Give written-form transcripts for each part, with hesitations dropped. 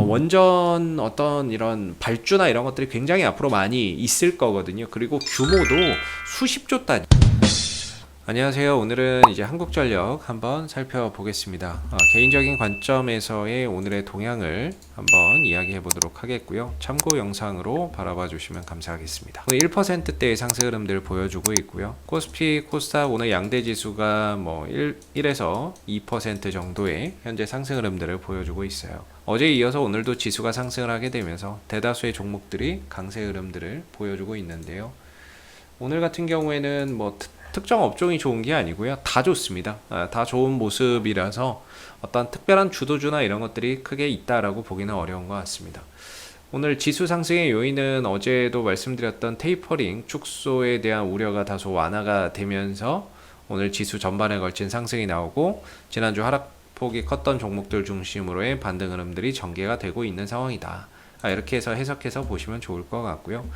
원전 어떤 이런 발주나 이런 것들이 굉장히 앞으로 많이 있을 거거든요. 그리고 규모도 수십조 단위. 안녕하세요. 오늘은 이제 한국전력 한번 살펴보겠습니다. 개인적인 관점에서의 오늘의 동향을 한번 이야기해 보도록 하겠고요. 참고 영상으로 바라봐 주시면 감사하겠습니다. 오늘 1%대의 상승 흐름들을 보여주고 있고요. 코스피, 코스닥 오늘 양대 지수가 뭐 1에서 2% 정도의 현재 상승 흐름들을 보여주고 있어요. 어제에 이어서 오늘도 지수가 상승을 하게 되면서 대다수의 종목들이 강세 흐름들을 보여주고 있는데요. 오늘 같은 경우에는 뭐 특정 업종이 좋은 게 아니고요. 다 좋습니다. 다 좋은 모습이라서 어떤 특별한 주도주나 이런 것들이 크게 있다라고 보기는 어려운 것 같습니다. 오늘 지수 상승의 요인은 어제도 말씀드렸던 테이퍼링 축소에 대한 우려가 다소 완화가 되면서 오늘 지수 전반에 걸친 상승이 나오고 지난주 하락폭이 컸던 종목들 중심으로의 반등 흐름들이 전개가 되고 있는 상황이다. 이렇게 해서 해석해서 보시면 좋을 것 같고요.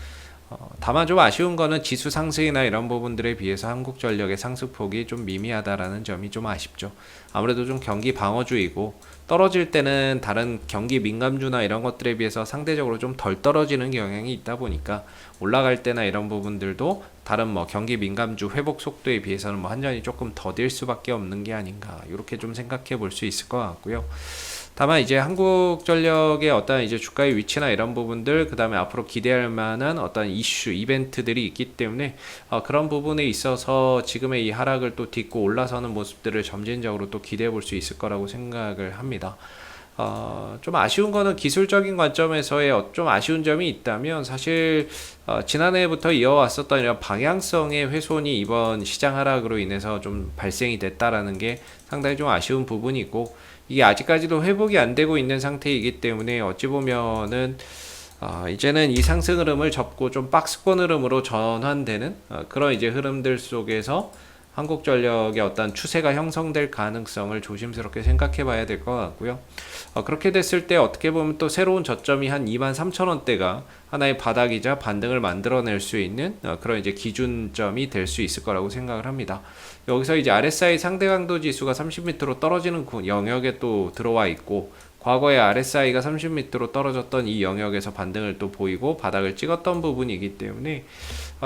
다만 좀 아쉬운 거는 지수 상승이나 이런 부분들에 비해서 한국전력의 상승폭이 좀 미미하다라는 점이 좀 아쉽죠. 아무래도 좀 경기 방어주의고 떨어질 때는 다른 경기 민감주나 이런 것들에 비해서 상대적으로 좀 덜 떨어지는 경향이 있다 보니까 올라갈 때나 이런 부분들도 다른 뭐 경기 민감주 회복 속도에 비해서는 뭐 한전이 조금 더딜 수밖에 없는 게 아닌가 이렇게 좀 생각해 볼 수 있을 것 같고요. 다만 이제 한국전력의 어떤 이제 주가의 위치나 이런 부분들, 그 다음에 앞으로 기대할 만한 어떤 이슈, 이벤트들이 있기 때문에 그런 부분에 있어서 지금의 이 하락을 또 딛고 올라서는 모습들을 점진적으로 또 기대해 볼 수 있을 거라고 생각을 합니다. 좀 아쉬운 거는 기술적인 관점에서의 좀 아쉬운 점이 있다면 사실 지난해부터 이어왔었던 이런 방향성의 훼손이 이번 시장 하락으로 인해서 좀 발생이 됐다라는 게 상당히 좀 아쉬운 부분이고 이게 아직까지도 회복이 안 되고 있는 상태이기 때문에 어찌 보면은 이제는 이 상승 흐름을 접고 좀 박스권 흐름으로 전환되는 그런 이제 흐름들 속에서 한국전력의 어떤 추세가 형성될 가능성을 조심스럽게 생각해 봐야 될 것 같고요. 그렇게 됐을 때 어떻게 보면 또 새로운 저점이 한 23,000원대가 하나의 바닥이자 반등을 만들어낼 수 있는 그런 이제 기준점이 될 수 있을 거라고 생각을 합니다. 여기서 이제 RSI 상대 강도 지수가 30m로 떨어지는 영역에 또 들어와 있고 과거에 RSI가 30m로 떨어졌던 이 영역에서 반등을 또 보이고 바닥을 찍었던 부분이기 때문에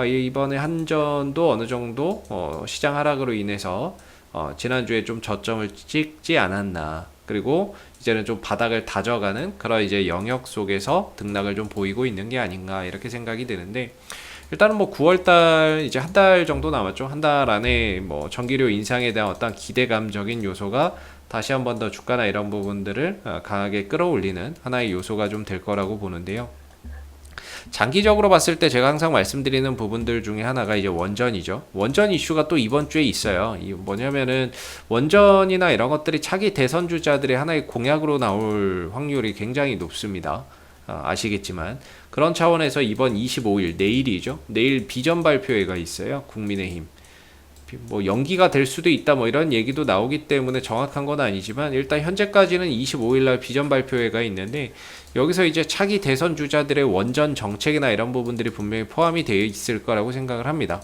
이번에 한전도 어느 정도 시장 하락으로 인해서 지난주에 좀 저점을 찍지 않았나, 그리고 이제는 좀 바닥을 다져가는 그런 이제 영역 속에서 등락을 좀 보이고 있는 게 아닌가 이렇게 생각이 드는데, 일단은 뭐 9월달 이제 한 달 정도 남았죠. 한 달 안에 뭐 전기료 인상에 대한 어떤 기대감적인 요소가 다시 한 번 더 주가나 이런 부분들을 강하게 끌어올리는 하나의 요소가 좀 될 거라고 보는데요. 장기적으로 봤을 때 제가 항상 말씀드리는 부분들 중에 하나가 이제 원전이죠. 원전 이슈가 또 이번 주에 있어요. 이 뭐냐면은 원전이나 이런 것들이 차기 대선 주자들의 하나의 공약으로 나올 확률이 굉장히 높습니다. 아시겠지만 그런 차원에서 이번 25일 내일이죠. 내일 비전 발표회가 있어요. 국민의힘. 뭐 연기가 될 수도 있다 뭐 이런 얘기도 나오기 때문에 정확한 건 아니지만 일단 현재까지는 25일날 비전 발표회가 있는데 여기서 이제 차기 대선 주자들의 원전 정책이나 이런 부분들이 분명히 포함이 되어 있을 거라고 생각을 합니다.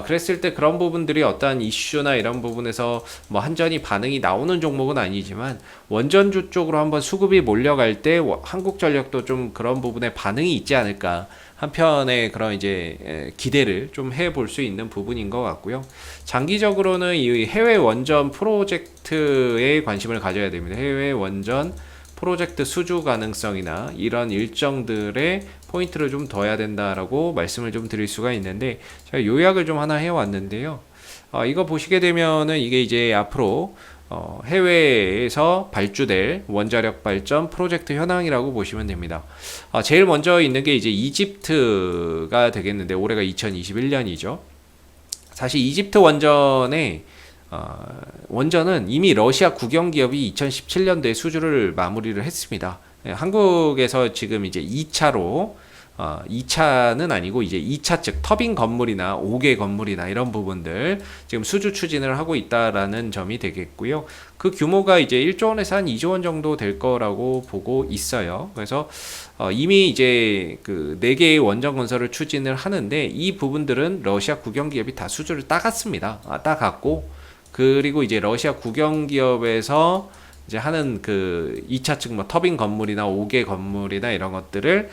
그랬을 때 그런 부분들이 어떠한 이슈나 이런 부분에서 뭐 한전이 반응이 나오는 종목은 아니지만 원전주 쪽으로 한번 수급이 몰려갈 때 한국전력도 좀 그런 부분에 반응이 있지 않을까, 한편의 그런 이제 기대를 좀 해볼 수 있는 부분인 것 같고요. 장기적으로는 이 해외 원전 프로젝트에 관심을 가져야 됩니다. 해외 원전 프로젝트 수주 가능성이나 이런 일정들의 포인트를 좀 둬야 된다라고 말씀을 좀 드릴 수가 있는데, 제가 요약을 좀 하나 해왔는데요. 이거 보시게 되면은 이게 이제 앞으로 해외에서 발주될 원자력 발전 프로젝트 현황이라고 보시면 됩니다. 제일 먼저 있는 게 이제 이집트가 되겠는데 올해가 2021년이죠. 사실 이집트 원전은 이미 러시아 국영기업이 2017년도에 수주를 마무리를 했습니다. 한국에서 지금 이제 2차로 2차는 아니고 이제 2차 즉 터빈 건물이나 5개 건물이나 이런 부분들 지금 수주 추진을 하고 있다라는 점이 되겠고요. 그 규모가 이제 1조 원에서 한 2조 원 정도 될 거라고 보고 있어요. 그래서 이미 이제 그 4개의 원전 건설을 추진을 하는데 이 부분들은 러시아 국영기업이 다 수주를 따갔습니다. 따갔고, 그리고 이제 러시아 국영기업에서 이제 하는 그 2차측 뭐 터빈 건물이나 5개 건물이나 이런 것들을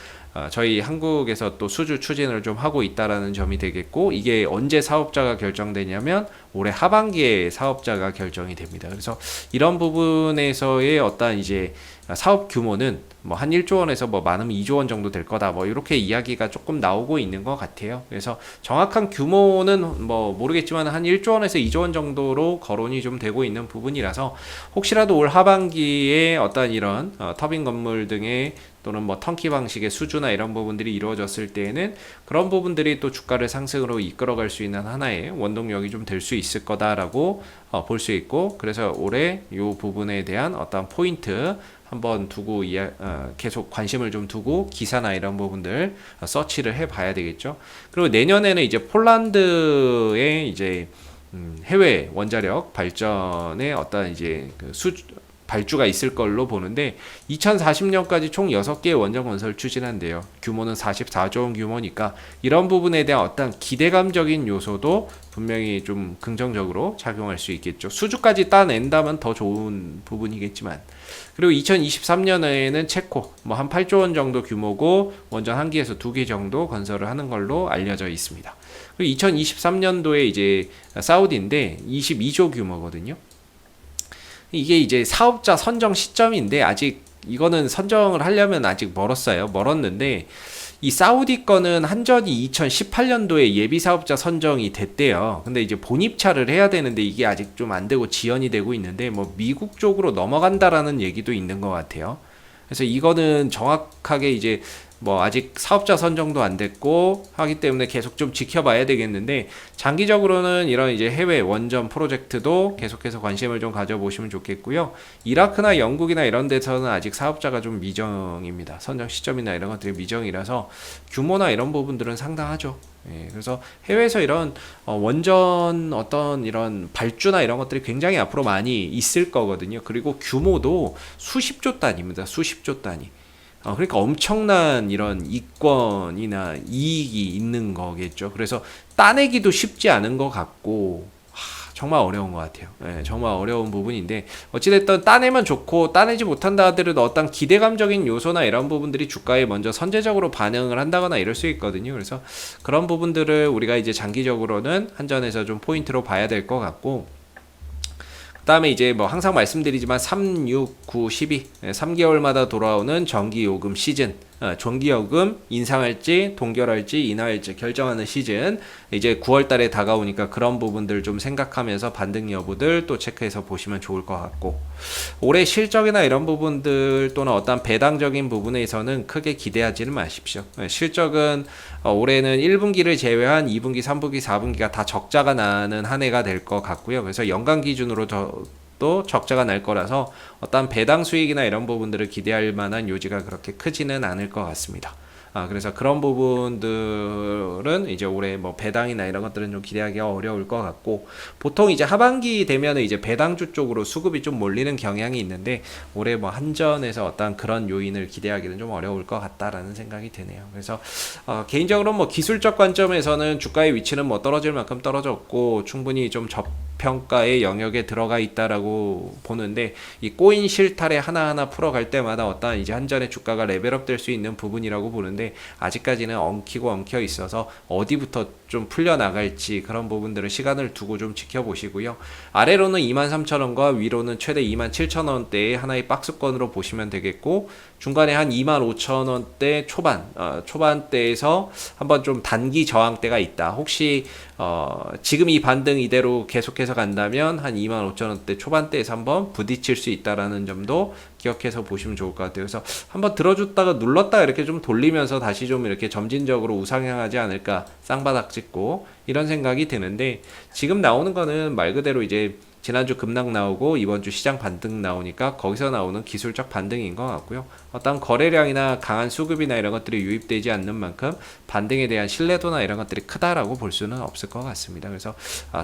저희 한국에서 또 수주 추진을 좀 하고 있다라는 점이 되겠고, 이게 언제 사업자가 결정되냐면 올해 하반기에 사업자가 결정이 됩니다. 그래서 이런 부분에서의 어떤 이제 사업 규모는 뭐 한 1조 원에서 뭐 많으면 2조 원 정도 될 거다, 뭐 이렇게 이야기가 조금 나오고 있는 것 같아요. 그래서 정확한 규모는 뭐 모르겠지만 한 1조 원에서 2조 원 정도로 거론이 좀 되고 있는 부분이라서, 혹시라도 올 하반기에 어떤 이런 터빈 건물 등의 또는 뭐 턴키 방식의 수주나 이런 부분들이 이루어졌을 때에는 그런 부분들이 또 주가를 상승으로 이끌어갈 수 있는 하나의 원동력이 좀 될 수 있을 거다라고 볼 수 있고, 그래서 올해 이 부분에 대한 어떤 포인트 한번 두고 계속 관심을 좀 두고 기사나 이런 부분들 서치를 해봐야 되겠죠. 그리고 내년에는 이제 폴란드의 이제 해외 원자력 발전의 어떤 이제 그 발주가 있을 걸로 보는데, 2040년까지 총 6개의 원전 건설 추진한대요. 규모는 44조 원 규모니까 이런 부분에 대한 어떤 기대감적인 요소도 분명히 좀 긍정적으로 작용할 수 있겠죠. 수주까지 따낸다면 더 좋은 부분이겠지만. 그리고 2023년에는 체코 뭐 한 8조 원 정도 규모고 원전 1기에서 2기 정도 건설을 하는 걸로 알려져 있습니다. 그리고 2023년도에 이제 사우디인데 22조 규모거든요. 이게 이제 사업자 선정 시점인데, 아직 이거는 선정을 하려면 아직 멀었는데, 이 사우디 거는 한전이 2018년도에 예비 사업자 선정이 됐대요. 근데 이제 본입차를 해야 되는데 이게 아직 좀 안 되고 지연이 되고 있는데, 뭐 미국 쪽으로 넘어간다라는 얘기도 있는 것 같아요. 그래서 이거는 정확하게 이제 뭐 아직 사업자 선정도 안 됐고 하기 때문에 계속 좀 지켜봐야 되겠는데, 장기적으로는 이런 이제 해외 원전 프로젝트도 계속해서 관심을 좀 가져보시면 좋겠고요. 이라크나 영국이나 이런 데서는 아직 사업자가 좀 미정입니다. 선정 시점이나 이런 것들이 미정이라서 규모나 이런 부분들은 상당하죠. 예, 그래서 해외에서 이런 원전 어떤 이런 발주나 이런 것들이 굉장히 앞으로 많이 있을 거거든요. 그리고 규모도 수십조 단위입니다. 수십조 단위. 그러니까 엄청난 이런 이권이나 이익이 있는 거겠죠. 그래서 따내기도 쉽지 않은 것 같고, 정말 어려운 것 같아요. 네, 정말 어려운 부분인데, 어찌됐든 따내면 좋고, 따내지 못한다 하더라도 어떤 기대감적인 요소나 이런 부분들이 주가에 먼저 선제적으로 반응을 한다거나 이럴 수 있거든요. 그래서 그런 부분들을 우리가 이제 장기적으로는 한전에서 좀 포인트로 봐야 될 것 같고, 그 다음에 이제 뭐 항상 말씀드리지만 3, 6, 9, 12 3개월마다 돌아오는 전기요금 시즌, 전기요금 인상할지 동결할지 인하할지 결정하는 시즌, 이제 9월 달에 다가오니까 그런 부분들 좀 생각하면서 반등 여부들 또 체크해서 보시면 좋을 것 같고, 올해 실적이나 이런 부분들 또는 어떤 배당적인 부분에서는 크게 기대하지는 마십시오. 실적은 올해는 1분기를 제외한 2분기, 3분기, 4분기가 다 적자가 나는 한 해가 될 것 같고요. 그래서 연간 기준으로 또 적자가 날 거라서 어떤 배당 수익이나 이런 부분들을 기대할 만한 요지가 그렇게 크지는 않을 것 같습니다. 그래서 그런 부분들은 이제 올해 뭐 배당이나 이런 것들은 좀 기대하기가 어려울 것 같고, 보통 이제 하반기 되면은 이제 배당주 쪽으로 수급이 좀 몰리는 경향이 있는데, 올해 뭐 한전에서 어떤 그런 요인을 기대하기는 좀 어려울 것 같다라는 생각이 드네요. 그래서 개인적으로 뭐 기술적 관점에서는 주가의 위치는 뭐 떨어질 만큼 떨어졌고 충분히 좀 평가의 영역에 들어가 있다라고 보는데, 이 꼬인 실타래 하나하나 풀어갈 때마다 어떤 이제 한전의 주가가 레벨업 될 수 있는 부분이라고 보는데, 아직까지는 엉켜 있어서 어디부터 좀 풀려나갈지 그런 부분들을 시간을 두고 좀 지켜보시고요. 아래로는 23,000원과 위로는 최대 27,000원대의 하나의 박스권으로 보시면 되겠고, 중간에 한 25,000원대 초반대에서 한번 좀 단기 저항대가 있다. 혹시 지금 이 반등 이대로 계속해서 간다면 한 25,000원대 초반대에서 한번 부딪힐 수 있다라는 점도 기억해서 보시면 좋을 것 같아요. 그래서 한번 들어줬다가 눌렀다가 이렇게 좀 돌리면서 다시 좀 이렇게 점진적으로 우상향하지 않을까, 쌍바닥 찍고 이런 생각이 드는데, 지금 나오는 거는 말 그대로 이제 지난주 급락 나오고 이번주 시장 반등 나오니까 거기서 나오는 기술적 반등인 것 같고요. 어떤 거래량이나 강한 수급이나 이런 것들이 유입되지 않는 만큼 반등에 대한 신뢰도나 이런 것들이 크다라고 볼 수는 없을 것 같습니다. 그래서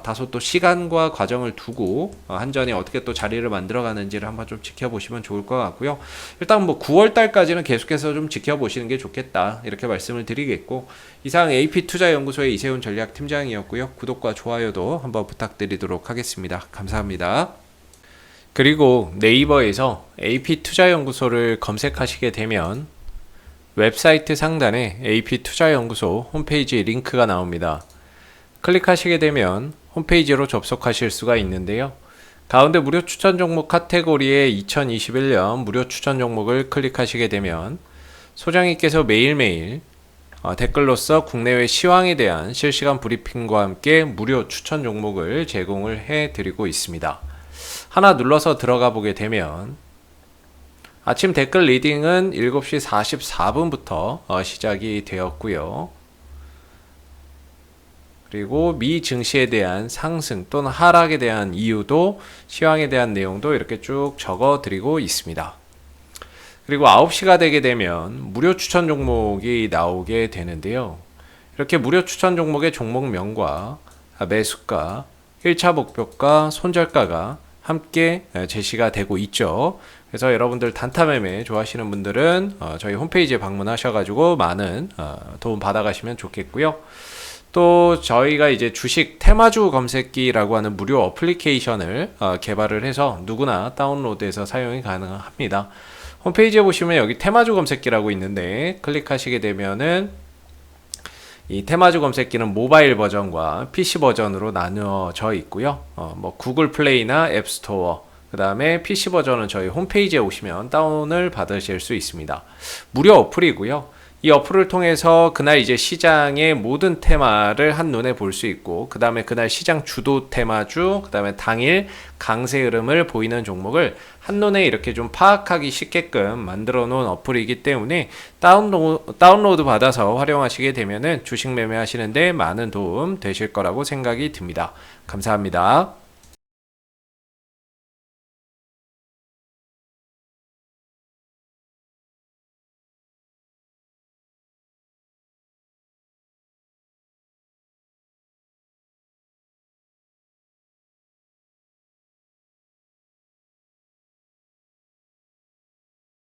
다소 또 시간과 과정을 두고 한전이 어떻게 또 자리를 만들어가는지를 한번 좀 지켜보시면 좋을 것 같고요. 일단 뭐 9월 달까지는 계속해서 좀 지켜보시는 게 좋겠다, 이렇게 말씀을 드리겠고, 이상 AP투자연구소의 이세훈 전략팀장이었고요. 구독과 좋아요도 한번 부탁드리도록 하겠습니다. 감사합니다. 그리고 네이버에서 AP투자연구소를 검색하시게 되면 웹사이트 상단에 AP투자연구소 홈페이지 링크가 나옵니다. 클릭하시게 되면 홈페이지로 접속하실 수가 있는데요. 가운데 무료 추천 종목 카테고리에 2021년 무료 추천 종목을 클릭하시게 되면 소장님께서 매일매일 댓글로서 국내외 시황에 대한 실시간 브리핑과 함께 무료 추천 종목을 제공을 해드리고 있습니다. 하나 눌러서 들어가 보게 되면 아침 댓글 리딩은 7시 44분부터 시작이 되었고요. 그리고 미 증시에 대한 상승 또는 하락에 대한 이유도 시황에 대한 내용도 이렇게 쭉 적어 드리고 있습니다. 그리고 9시가 되게 되면 무료 추천 종목이 나오게 되는데요. 이렇게 무료 추천 종목의 종목명과 매수가, 1차 목표가, 손절가가 함께 제시가 되고 있죠. 그래서 여러분들 단타매매 좋아하시는 분들은 저희 홈페이지에 방문하셔가지고 많은 도움 받아가시면 좋겠고요. 또 저희가 이제 주식 테마주 검색기라고 하는 무료 어플리케이션을 개발을 해서 누구나 다운로드해서 사용이 가능합니다. 홈페이지에 보시면 여기 테마주 검색기라고 있는데 클릭하시게 되면은 이 테마주 검색기는 모바일 버전과 PC 버전으로 나누어져 있고요. 뭐 구글 플레이나 앱스토어, 그 다음에 PC 버전은 저희 홈페이지에 오시면 다운을 받으실 수 있습니다. 무료 어플이고요. 이 어플을 통해서 그날 이제 시장의 모든 테마를 한눈에 볼 수 있고, 그 다음에 그날 시장 주도 테마주, 그 다음에 당일 강세 흐름을 보이는 종목을 한눈에 이렇게 좀 파악하기 쉽게끔 만들어 놓은 어플이기 때문에 다운로드 받아서 활용하시게 되면은 주식 매매하시는데 많은 도움 되실 거라고 생각이 듭니다. 감사합니다.